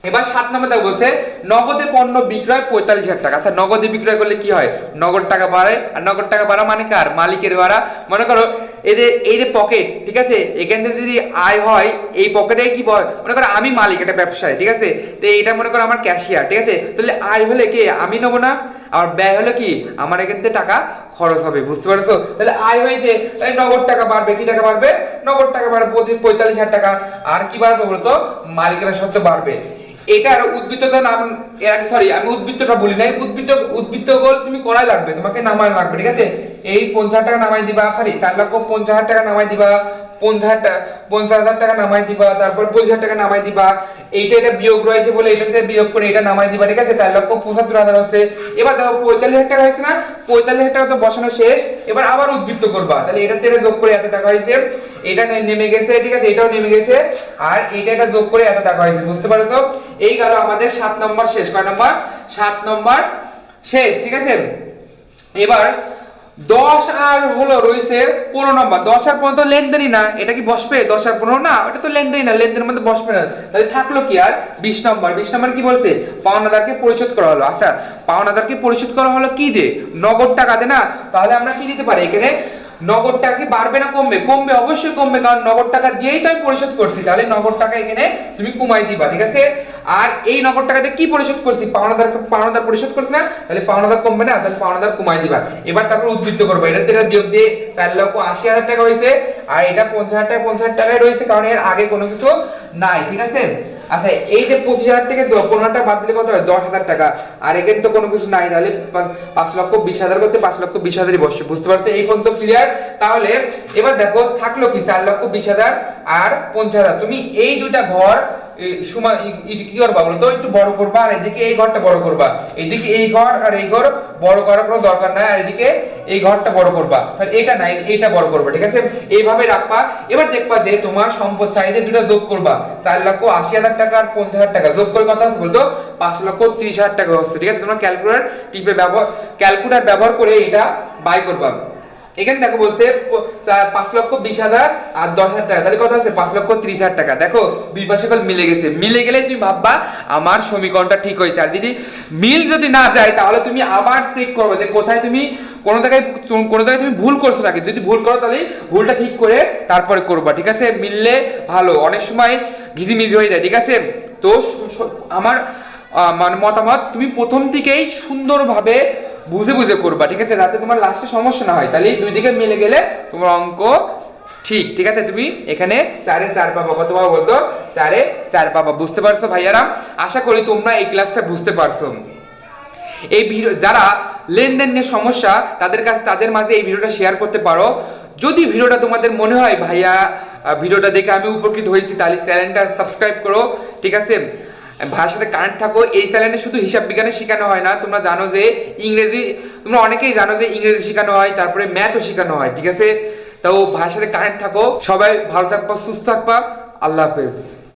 এবার 7 নম্বর বলছে নগদে পণ্য বিক্রয় 45,000 টাকা। আচ্ছা নগদে বিক্রয় করলে কি হয়? নগদ টাকা বাড়ে। আর নগদ টাকা বাড়া মানে কার? মালিকের বাড়া। মনে করো এই যে পকেট, ঠিক আছে, এখান থেকে যদি আয় হয়, এই পকেটে কি মনে করো আমি মালিক একটা ব্যবসায়, ঠিক আছে, তো এটা মনে করো আমার ক্যাশিয়ার, ঠিক আছে, তাহলে আয় হলে কে? আমি নেবো না? আর ব্যয় হলে কি? আমার এখান থেকে টাকা খরচ হবে। বুঝতে পারছো? তাহলে আয় হয়েছে, তাহলে নগদ টাকা বাড়বে। কি টাকা বাড়বে? নগদ টাকা বাড়বে 45,000 টাকা। আর কি বাড়বে বলতো? মালিকের সত্ত্বে বাড়বে। এটার উদ্বৃত্তটা নাম, সরি আমি উদ্বৃত্তটা বলি নাই। উদ্বৃত্ত গোল তুমি করাই লাগবে, তোমাকে নামাই লাগবে। ঠিক আছে? এই 50,000 টাকা নামাই দিবা, সরি 4,50,000 টাকা নামাই দিবা, 50,000 টাকা নামাই দিবা, তারপর 25,000 টাকা নামাই দিবা। এইটা এটা বিয়োগ রয়েছে বলে এটা থেকে বিয়োগ করে এটা নামাই দিবা। ঠিক আছে? 4,75,000 হচ্ছে। এবার দেখো 45,000 টাকা হয়েছে না? 45,000 টাকা তো বসানো শেষ। এবার আবার উদ্বৃত্ত করবা, তাহলে এটা থেকে যোগ করে এত টাকা হয়েছে, এটা নেমে গেছে, ঠিক আছে, এটাও নেমে গেছে, আর এটা যোগ করে এত টাকা হয়েছে। বুঝতে পারছো? এই গেল আমাদের 7 নম্বর শেষ। কয় নম্বর? 7 নম্বর শেষ। ঠিক আছে? এবার 10 আর হলো রয়েছে 15 নম্বর। 10 আর 15 তো লেনদেনই না, এটা কি বসবে? 10 আর 15 না, এটা তো লেনদেনই না, লেনদেনের মধ্যে বসবে না। তাহলে থাকলো কি আর? 20 নম্বর। 20 নম্বর কি বলছে? পাওনাদারকে পরিশোধ করা হলো। আচ্ছা পাওনাদারকে পরিশোধ করা হলো কি দিয়ে? নগদ টাকা দিয়ে না? তাহলে আমরা কি দিতে পারি এখানে? নগদ টাকা কি বাড়বে না কমবে? কমবে, অবশ্যই কমবে, কারণ নগদ টাকা দিয়েই তো আমি পরিশোধ করছি। তাহলে নগদ টাকা এখানে তুমি কমাই দিবা। ঠিক আছে? আর এই নগদ টাকাতে কি পরিশোধ করছি? পাওনাদার পরিশোধ করছি না? তাহলে পাওনাদার কমবে না, তাহলে পাওনাদার কমাই দিবা। এবার তারপর উদ্বৃত্ত করবে। এটা বিয়োগ দিয়ে 4,80,000 টাকা হয়েছে, আর এটা 50,000 টাকা 50,000 টাকায় রয়েছে, কারণ এর আগে কোনো কিছু নাই। ঠিক আছে? আচ্ছা এই যে 25,000 থেকে 15,000 বাদ দিলে কত হয় 10,000 টাকা, আর এখানে তো কোনো কিছু নাই, তাহলে 5,20,000 করতে 5,20,000 বসছে, বুঝতে পারছো? এই পর্যন্ত ক্লিয়ার? তাহলে এবার দেখো থাকলো কি 4,20,000 আর 50,000। তুমি এই দুইটা ঘর সমান কি করবা বলো তো, একটু বড় করবা, আর এদিকে এই ঘরটা বড় করবা, এদিকে এই ঘর আর এই ঘর বড় করার কোনো দরকার নাই, আর এদিকে এই ঘরটা বড় করবা, তাহলে এটা নাই এটা বড় করবা, ঠিক আছে? এইভাবে রাখবা। এবার দেখবা যে তোমার সম্পদ সাইডে দুটো যোগ করবা, 4,80,000 টাকা আর 50,000 টাকা যোগ করে কথা হচ্ছে বলতো 5,30,000 টাকা হচ্ছে, ঠিক আছে? তোমরা ক্যালকুলেটর ব্যবহার করে এটা বাই করবা। এখানে দেখো বলছে 5,20,000 আর 10,000 টাকা, তাহলে কত আছে 5,30,000 টাকা। দেখো দুই পাশে কল মিলে গেছে, মিলে গেলে তুমি ভাববা আমার সমীকরণটা ঠিক হয়েছে। আর যদি মিল যদি না যায় তাহলে তুমি আবার চেক করবে যে কোথায় তুমি কোনো জায়গায় তুমি ভুল করছো নাকি। যদি ভুল করো তাহলে ভুলটা ঠিক করে তারপরে করবা, ঠিক আছে? মিললে ভালো, অনেক সময় ঘিজিমিজি হয়ে যায়, ঠিক আছে? তো আমার মানে মতামত তুমি প্রথম থেকেই সুন্দরভাবে বুঝে বুঝে করবা, ঠিক আছে? যাতে তোমার লাস্টে সমস্যা না হয়, তাহলে দুই দিকে মিলে গেলে তোমার অঙ্ক ঠিক, ঠিক আছে? তুমি এখানে 4-এ 4 পাবা, কত পাবা বলতো 4-এ 4 পাবা। বুঝতে পারছো ভাইয়ারা? আশা করি তোমরা এই ক্লাসটা বুঝতে পারছো। এই ভিডিও যারা লেনদেন নিয়ে সমস্যা তাদের মাঝে এই ভিডিওটা শেয়ার করতে পারো। যদি ভিডিওটা তোমাদের মনে হয় ভাইয়া ভিডিওটা দেখে আমি উপকৃত হয়েছি, তাহলে চ্যানেলটা সাবস্ক্রাইব করো, ঠিক আছে? ভাইয়ের সাথে কানেক্ট থাকো। এই চ্যানেলে শুধু হিসাব বিজ্ঞানে শেখানো হয় না, তোমরা জানো যে তোমরা অনেকেই জানো যে ইংরেজি শেখানো হয়, তারপরে ম্যাথও শেখানো হয়, ঠিক আছে? তো ভাইয়ের সাথে কানেক্ট থাকো। সবাই ভালো থাকবা, সুস্থ থাকবা। আল্লাহ হাফেজ।